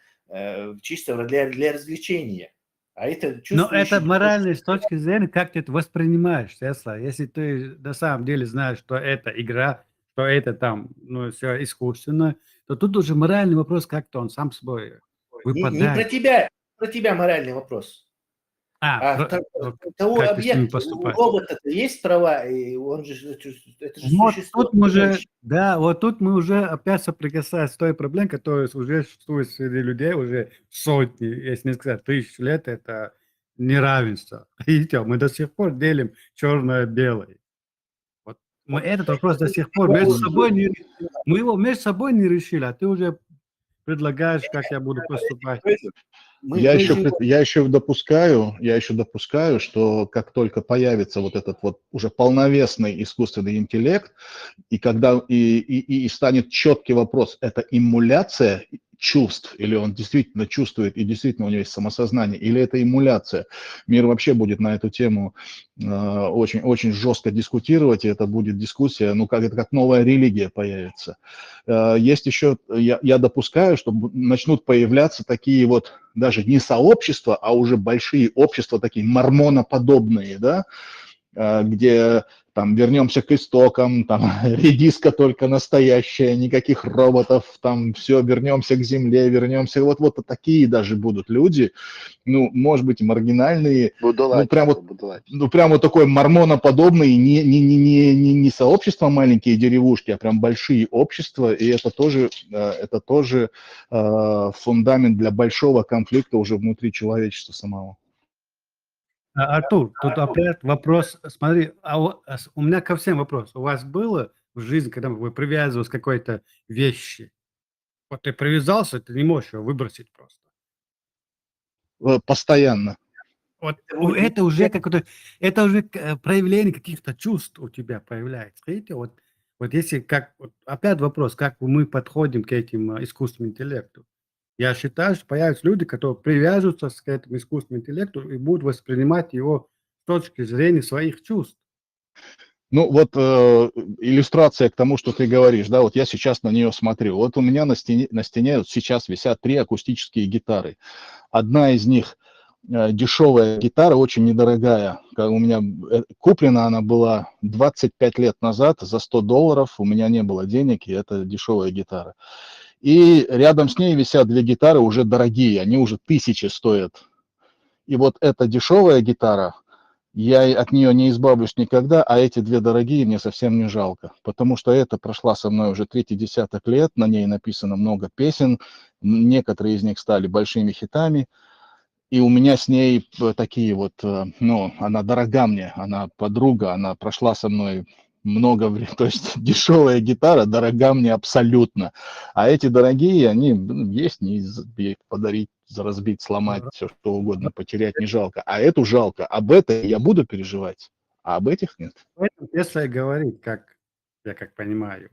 чисто для развлечения. А это Но чувствующий... это моральная с точки зрения, как ты это воспринимаешь, Тесла. Если ты на самом деле знаешь, что это игра, что это там, ну, все искусственно, то тут уже моральный вопрос, как-то он сам собой Не про выпадает. тебя моральный вопрос. Ну, Того как ты с ними объекта, у поступаешь? робота есть права, и он же, это же Вот существо. тут мы уже, да, вот тут мы уже опять соприкасаемся с той проблемой, которая уже существует среди людей уже сотни, если не сказать тысяч лет, это неравенство. Видите, мы до сих пор делим черное-белое. Вот мы этот вопрос до сих пор между собой не решили. Мы его между собой не решили, а ты уже предлагаешь, как я буду поступать. Я еще допускаю, что как только появится вот этот вот уже полновесный искусственный интеллект, и когда и станет четкий вопрос, это эмуляция чувств, или он действительно чувствует, и действительно у него есть самосознание, или это эмуляция. Мир вообще будет на эту тему очень, очень жестко дискутировать, и это будет дискуссия, ну, это как новая религия появится. Есть еще, я допускаю, что начнут появляться такие вот, даже не сообщества, а уже большие общества, такие мормоноподобные, да, где там вернемся к истокам, там редиска только настоящая, никаких роботов, там все, вернемся к земле, вернемся, вот такие даже будут люди, ну, может быть, маргинальные, ну, прям вот такой мормоноподобный, не сообщества маленькие деревушки, а прям большие общества, и это тоже фундамент для большого конфликта уже внутри человечества самого. Артур, тут опять вопрос, смотри, у меня ко всем вопрос. У вас было в жизни, когда вы привязывались к какой-то вещи? Вот ты привязался, ты не можешь ее выбросить просто. Постоянно. Вот это уже какое-то, это уже проявление каких-то чувств у тебя появляется. Видите, вот если как, вот опять вопрос, как мы подходим к этим искусственному интеллекту. Я считаю, что появятся люди, которые привяжутся к этому искусственному интеллекту и будут воспринимать его с точки зрения своих чувств. Ну вот иллюстрация к тому, что ты говоришь, да, вот я сейчас на нее смотрю. Вот у меня на стене вот сейчас висят 3 акустические гитары. Одна из них дешевая гитара, очень недорогая. У меня куплена она была 25 лет назад за $100. У меня не было денег, и это дешевая гитара. И рядом с ней висят 2 гитары уже дорогие, они уже 1000 стоят. И вот эта дешевая гитара, я от нее не избавлюсь никогда, а эти 2 дорогие мне совсем не жалко, потому что это прошла со мной уже 3-й десяток лет, на ней написано много песен, некоторые из них стали большими хитами, и у меня с ней такие вот, ну, она дорога мне, она подруга, она прошла со мной много времени, то есть дешевая гитара дорога мне абсолютно, а эти дорогие, они есть, не подарить, разбить, сломать, все что угодно, потерять не жалко, а эту жалко, об этой я буду переживать, а об этих нет. Поэтому Тесла и говорит, как я как понимаю.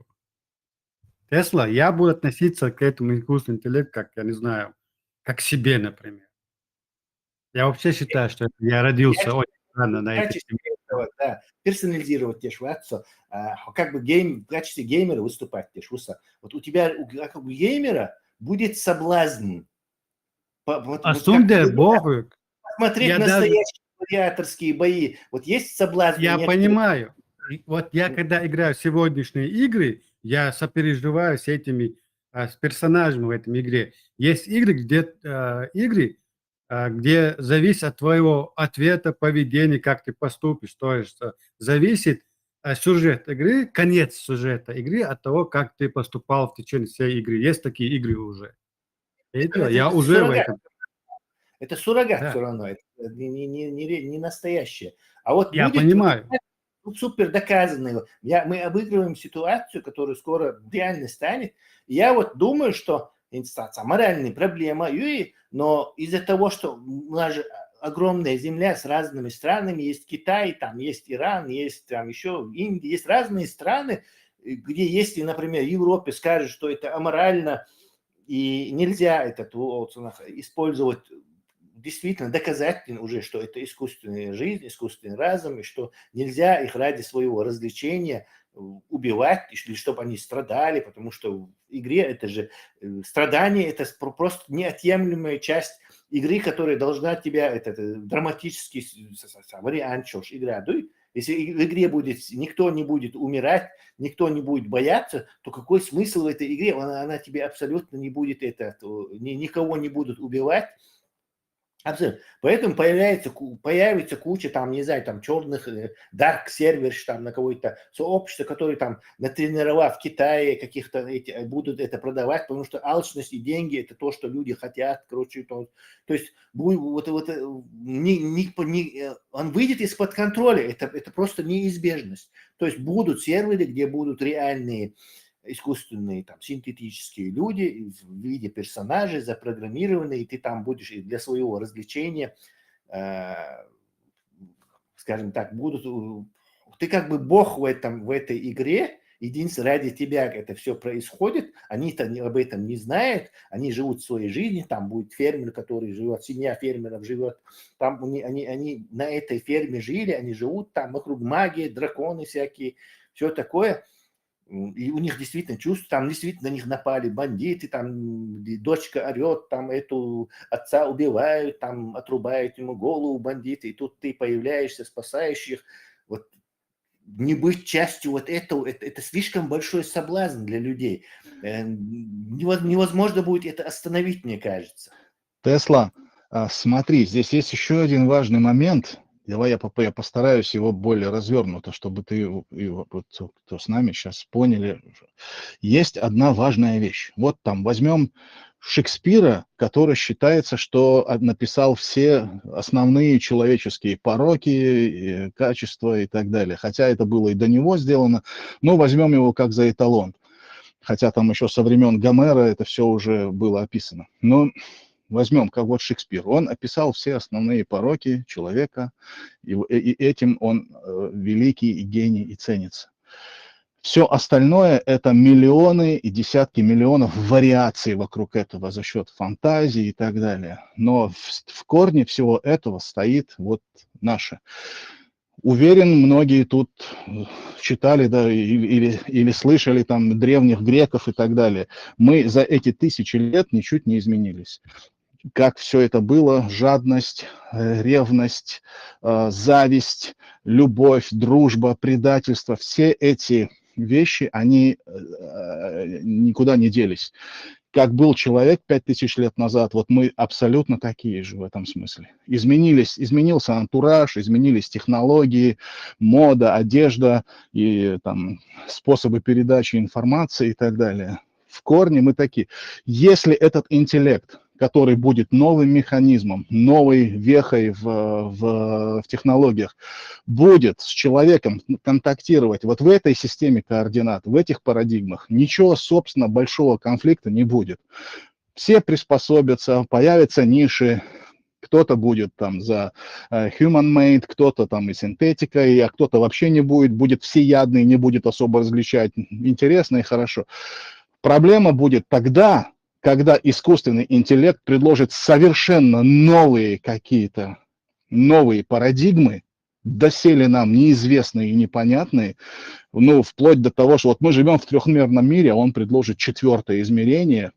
Тесла, я буду относиться к этому искусственному интеллекту, как, я не знаю, как к себе, например. Я вообще считаю, что я родился очень рано на этой семье. Да, персонализировать те шватсо, как бы в качестве геймера выступать те швуса. Вот у тебя, как у геймера, будет соблазн. Сунде Богу. Смотреть настоящие гладиаторские бои. Вот есть соблазн. Я понимаю. Вот я когда играю в сегодняшние игры, я сопереживаю с этими с персонажами в этом игре. Есть игры, где зависит от твоего ответа, поведения, как ты поступишь. То есть зависит сюжет игры, конец сюжета игры от того, как ты поступал в течение всей игры. Есть такие игры уже. Я уже суррогат. в этом. Это суррогат Да. все равно, это не настоящее. А вот Я будет понимаю. супер доказанный. Мы обыгрываем ситуацию, которая скоро реально станет. Я вот думаю, что инстанция моральная проблема, но из-за того, что у нас же огромная земля с разными странами, есть Китай, там есть Иран, есть там еще Индия, есть разные страны, где если, например, в Европе скажут, что это аморально и нельзя это использовать, действительно доказательно уже, что это искусственная жизнь, искусственный разум, и что нельзя их ради своего развлечения убивать, или чтобы они страдали, потому что в игре это же страдание, это просто неотъемлемая часть игры, которая должна тебя, это драматический вариант, игра, если в игре никто не будет умирать, никто не будет бояться, то какой смысл в этой игре? Она тебе абсолютно не будет, никого не будут убивать. Абсолютно. Поэтому появится куча, там, не знаю, там, черных, dark servers, там, на какое-то сообщество, которые там, натренировав в Китае каких-то, будут это продавать, потому что алчность и деньги – это то, что люди хотят, короче, то есть, он выйдет из-под контроля, это просто неизбежность. То есть, будут серверы, где будут реальные искусственные, там, синтетические люди в виде персонажей, запрограммированные, и ты там будешь для своего развлечения, скажем так, ты как бы бог в этой игре, единственное, ради тебя это все происходит, они-то об этом не знают, они живут своей жизнью, там будет фермер, который живет, семья фермеров живет, там они на этой ферме жили, они живут там, вокруг магии, драконы всякие, все такое. И у них действительно чувство, там действительно на них напали бандиты, там дочка орет, там эту отца убивают, там отрубают ему голову бандиты, и тут ты появляешься, спасаешь их. Вот не быть частью вот этого, это слишком большой соблазн для людей. Невозможно будет это остановить, мне кажется. Тесла, смотри, здесь есть еще один важный момент. Давай я постараюсь его более развернуто, чтобы ты и кто с нами сейчас поняли. Есть одна важная вещь. Вот там возьмем Шекспира, который считается, что написал все основные человеческие пороки, качества и так далее. Хотя это было и до него сделано, но возьмем его как за эталон. Хотя там еще со времен Гомера это все уже было описано. Но возьмем, как вот Шекспир, он описал все основные пороки человека, и этим он великий и гений и ценится. Все остальное – это миллионы и десятки миллионов вариаций вокруг этого за счет фантазии и так далее. Но в корне всего этого стоит вот наше. Уверен, многие тут читали, да, или слышали там древних греков и так далее. Мы за эти тысячи лет ничуть не изменились. Как все это было, жадность, ревность, зависть, любовь, дружба, предательство, все эти вещи, они никуда не делись. Как был человек 5000 лет назад, вот мы абсолютно такие же в этом смысле. Изменился антураж, изменились технологии, мода, одежда и там способы передачи информации и так далее. В корне мы такие. Если этот интеллект, который будет новым механизмом, новой вехой в технологиях, будет с человеком контактировать вот в этой системе координат, в этих парадигмах, ничего, собственно, большого конфликта не будет. Все приспособятся, появятся ниши, кто-то будет там за human-made, кто-то там и синтетикой, а кто-то вообще не будет всеядный, не будет особо различать. Интересно и хорошо. Проблема будет тогда, когда искусственный интеллект предложит совершенно новые какие-то новые парадигмы, доселе нам неизвестные и непонятные, ну, вплоть до того, что вот мы живем в трехмерном мире, а он предложит четвертое измерение,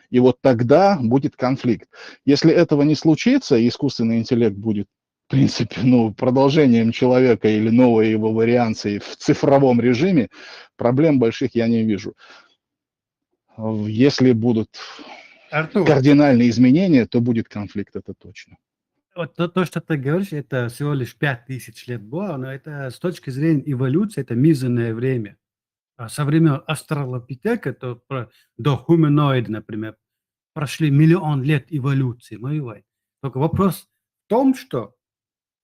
и вот тогда будет конфликт. Если этого не случится, и искусственный интеллект будет, в принципе, ну, продолжением человека или новой его вариацией в цифровом режиме, проблем больших я не вижу. Если будут кардинальные изменения, то будет конфликт, это точно. Вот то, что ты говоришь, это всего лишь 5000 лет было, но это с точки зрения эволюции, это мизерное время. А со времен австралопитека до хуманоида, например, прошли 1 000 000 лет эволюции. Только вопрос в том, что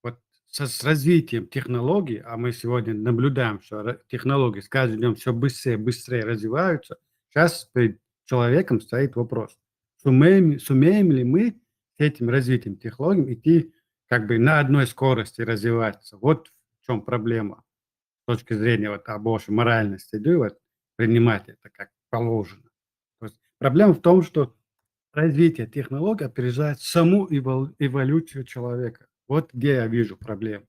вот с развитием технологий, а мы сегодня наблюдаем, что технологии с каждым днем все быстрее и быстрее развиваются, сейчас перед человеком стоит вопрос, сумеем ли мы с этим развитием технологий идти как бы на одной скорости развиваться. Вот в чем проблема с точки зрения вот больше моральности, да, вот, принимать это как положено. То есть проблема в том, что развитие технологий опережает саму эволюцию человека. Вот где я вижу проблему.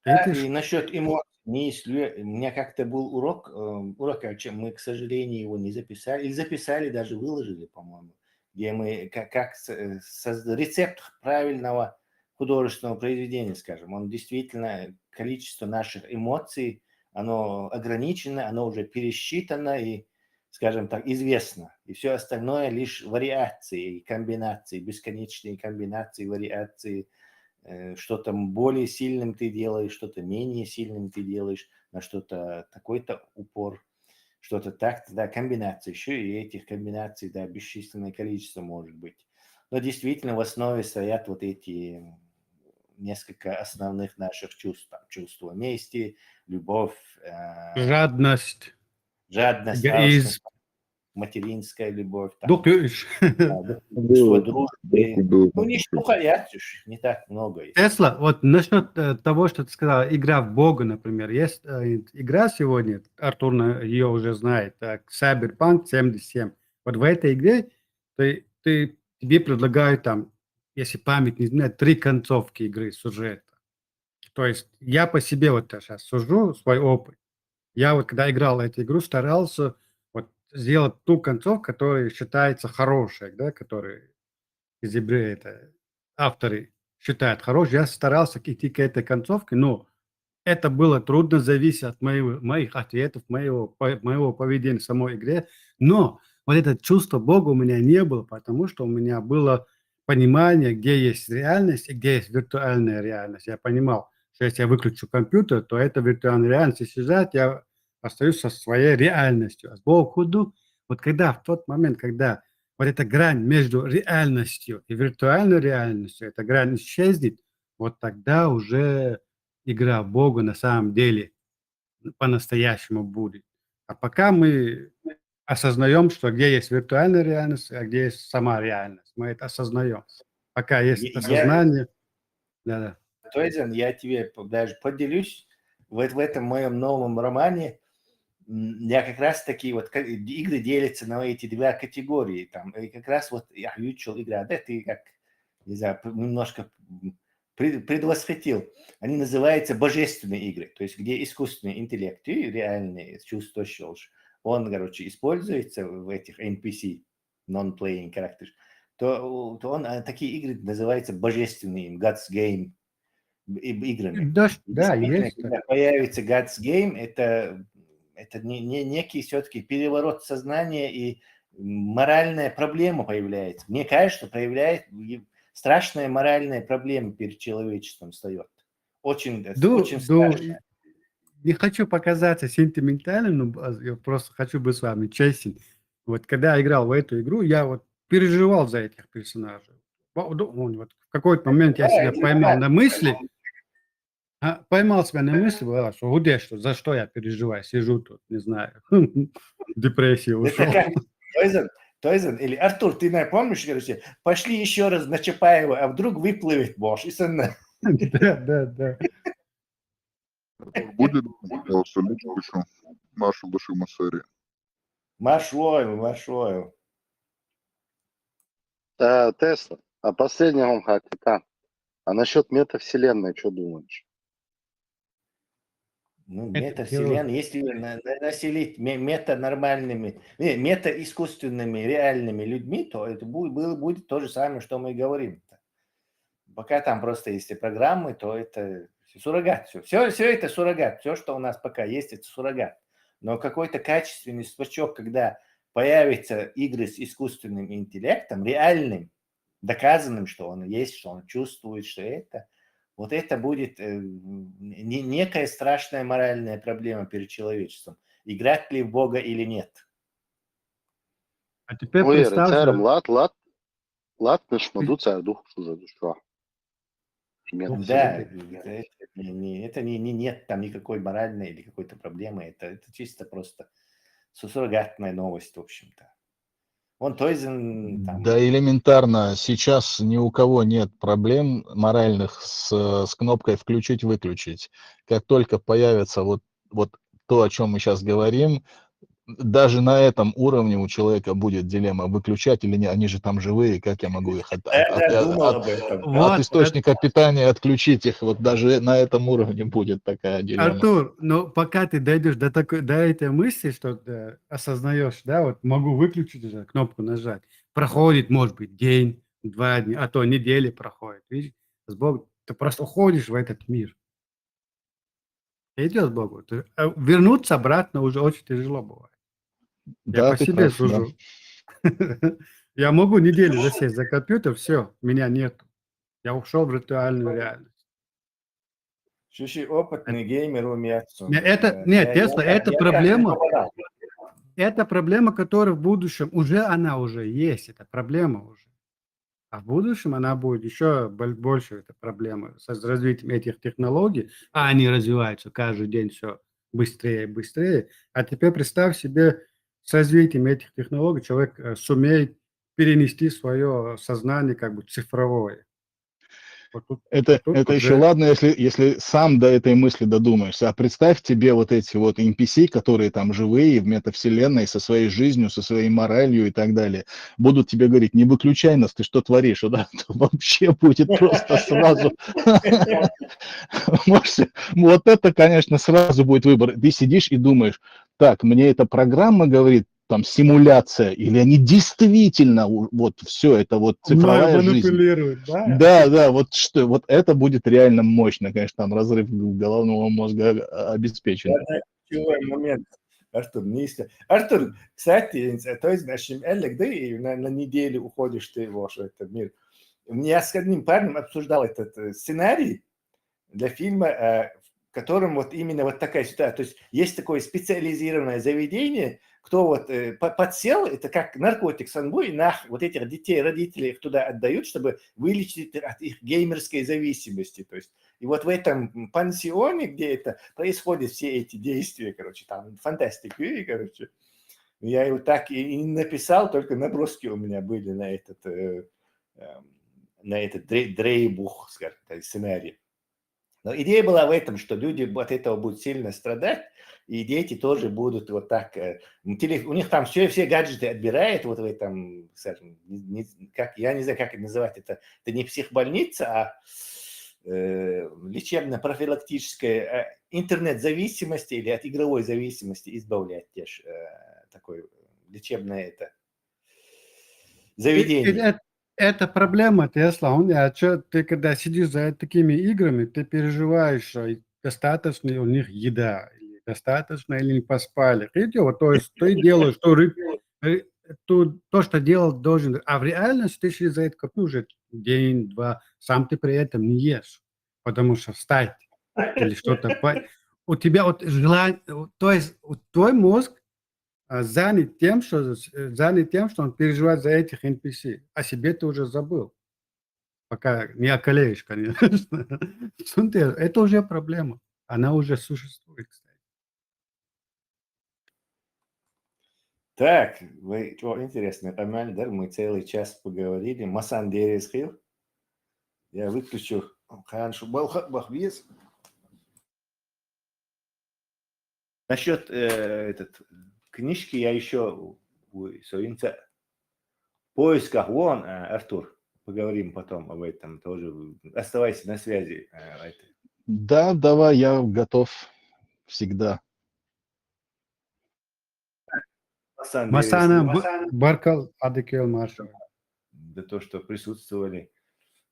И насчет эмоций. У меня как-то был урок, чем мы, к сожалению, его не записали. Или записали, даже выложили, по-моему, где мы рецепт правильного художественного произведения, скажем. Он действительно, количество наших эмоций, оно ограничено, оно уже пересчитано и, скажем так, известно. И все остальное лишь вариации, комбинации, бесконечные комбинации, вариации. Что-то более сильным ты делаешь, что-то менее сильным ты делаешь, на что-то такой-то упор, что-то так, да, комбинации. Еще и этих комбинаций, да, бесчисленное количество может быть. Но действительно в основе стоят вот эти несколько основных наших чувств. Там, чувство мести, любовь, жадность, жадность, эгоизм, материнская любовь, там, чувство дружбы. Ну, не штука, не так много. Тесла, вот насчет того, что ты сказал, игра в Бога, например. Есть игра сегодня, Артур ее уже знает, Cyberpunk 77. Вот в этой игре тебе предлагают там, если память не знаю, 3 концовки игры, сюжета. То есть я по себе вот сейчас сужу свой опыт. Я вот когда играл в эту игру, старался вот сделать ту концовку, которая считается хорошей, да, которая изобрели это авторы считают хорошей. Я старался идти к этой концовке, но это было трудно, зависит от моих ответов, моего поведения в самой игре. Но вот это чувство Бога у меня не было, потому что у меня было понимание, где есть реальность и где есть виртуальная реальность. Я понимал, что если я выключу компьютер, то эта виртуальная реальность исчезает, я остаюсь со своей реальностью. А с Богом ходу, вот когда в тот момент, когда вот эта грань между реальностью и виртуальной реальностью, эта грань исчезнет, вот тогда уже игра в Бога на самом деле по-настоящему будет. А пока мы осознаем, что где есть виртуальная реальность, а где есть сама реальность. Мы это осознаем. Пока есть осознание. Да-да. Тойзен, я тебе даже поделюсь. В этом моем новом романе я как раз таки вот игры делятся на эти 2 категории. Там, и как раз вот я учил играть, да, ты как, не знаю, немножко предвосхитил. Они называются божественные игры, то есть где искусственный интеллект и реальные чувства щелж. Он, короче, используется в этих NPC, non-playing characters, то он, такие игры называются божественные, God's Game играми. Да, есть. Когда появится God's Game, это некий все-таки переворот сознания и моральная проблема появляется. Мне кажется, что страшная моральная проблема перед человечеством встает. Очень страшная. Не хочу показаться сентиментальным, но я просто хочу быть с вами честен. Вот когда я играл в эту игру, я вот переживал за этих персонажей. Вот в какой-то момент я себя поймал на мысли, что за что я переживаю, сижу тут, не знаю, депрессия ушел. Тойзен, или Артур, ты помнишь, короче, пошли еще раз на Чапаева, а вдруг выплывет Бош. Да. Будет, пожалуйста, еще Машу Башима серии. Машою. Тесла, а последний вам хотел. А насчет метавселенной, что думаешь? Ну, метавселенная, если населить мета-нормальными, мета-искусственными, реальными людьми, то это будет то же самое, что мы говорим. Пока там просто есть программы, то это суррогат. Все это суррогат. Все, что у нас пока есть, это суррогат. Но какой-то качественный скачок, когда появятся игры с искусственным интеллектом, реальным, доказанным, что он есть, что он чувствует, что это... Вот это будет некая страшная моральная проблема перед человечеством. Играть ли в Бога или нет. А теперь представьте... Ладно, царь дух за душу. Да, это нет там никакой моральной или какой-то проблемы. Это чисто просто суррогатная новость, в общем-то. Да, элементарно. Сейчас ни у кого нет проблем моральных с кнопкой «включить-выключить». Как только появится вот то, о чем мы сейчас говорим, даже на этом уровне у человека будет дилемма, выключать или нет. Они же там живые, как я могу их Я думал об этом. от источника питания отключить их? Вот даже на этом уровне будет такая дилемма. Артур, но пока ты дойдешь до этой мысли, что ты осознаешь, да, вот могу выключить уже, кнопку нажать, проходит, может быть, день, 2 дня, а то недели проходит, видишь, с Богом, ты просто уходишь в этот мир. Идет Богу. Вернуться обратно уже очень тяжело бывает. Я Да, по ты себе прав, да. сужу. Я могу неделю засесть за компьютер, все, меня нет. Я ушел в виртуальную реальность. Шиши опытный геймер умеет. Нет, Тесла, это проблема. Это проблема, которая в будущем она уже есть, это проблема уже. А в будущем она будет еще больше, эта проблема с развитием этих технологий, а они развиваются каждый день все быстрее и быстрее. А теперь представь себе, с развитием этих технологий человек сумеет перенести свое сознание как бы цифровое. Это еще ладно, если сам до этой мысли додумаешься. А представь тебе вот эти вот NPC, которые там живые в метавселенной, со своей жизнью, со своей моралью и так далее, будут тебе говорить: не выключай нас, ты что творишь? Да, вообще будет просто сразу. Вот это, конечно, сразу будет выбор. Ты сидишь и думаешь: так, мне эта программа говорит, там, симуляция, или они действительно вот все это вот цифровая жизнь. Да? Да, вот что, вот это будет реально мощно, конечно, там разрыв головного мозга обеспечен. Момент. Артур, кстати, то есть нашим ты на неделю уходишь ты в этот мир. Я с одним парнем обсуждал этот сценарий для фильма, в котором вот именно вот такая ситуация. То есть есть такое специализированное заведение, кто вот подсел, это как наркотик санбу, вот этих детей, родители их туда отдают, чтобы вылечить от их геймерской зависимости. То есть, и вот в этом пансионе, где это происходят все эти действия, короче, там фантастика, короче. Я его так и написал, только наброски у меня были на этот дрейбух, скажем так, сценарий. Но идея была в этом, что люди от этого будут сильно страдать, и дети тоже будут вот так. У них там все гаджеты отбирают вот в этом, скажем, я не знаю, как это называть. Это не психбольница, а лечебно-профилактическая интернет-зависимости или от игровой зависимости избавлять тоже такое лечебное это заведение. Это проблема, Тесла. Ты когда сидишь за такими играми, ты переживаешь, что достаточно у них еда, или достаточно или не поспали. То есть ты делаешь то, что делал должен. А в реальности ты сидишь за это уже день-два, сам ты при этом не ешь, потому что встать или что-то. У тебя вот желание, то есть твой мозг занят тем, что он переживает за этих NPC. О себе ты уже забыл. Пока не околеешь, конечно. Это уже проблема. Она уже существует, кстати. Так, интересно, Амальдар, мы целый час поговорили. Масан Дересхил. Я выключу Ханшу Бахвиз. Насчет книжки я еще в поисках. Вон, Артур, поговорим потом об этом тоже. Оставайся на связи. Да, давай, я готов всегда. Масана Баркал Адекел Маршал. За то, что присутствовали,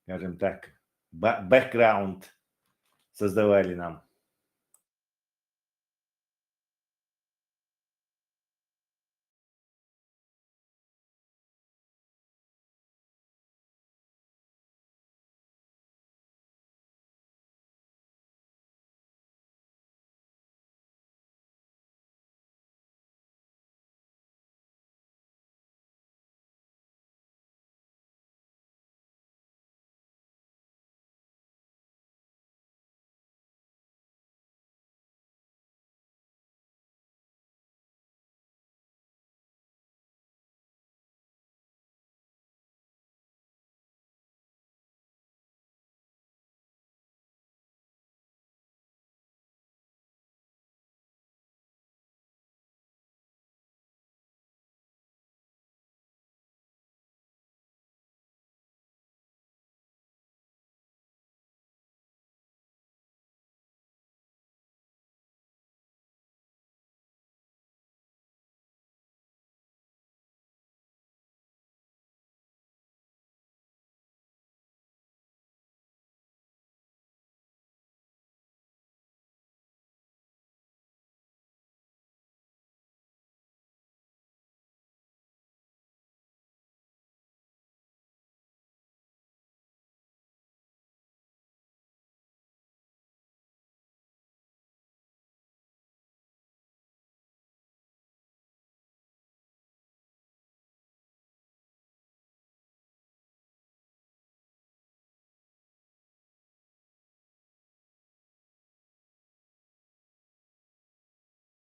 скажем так, бэкграунд создавали нам.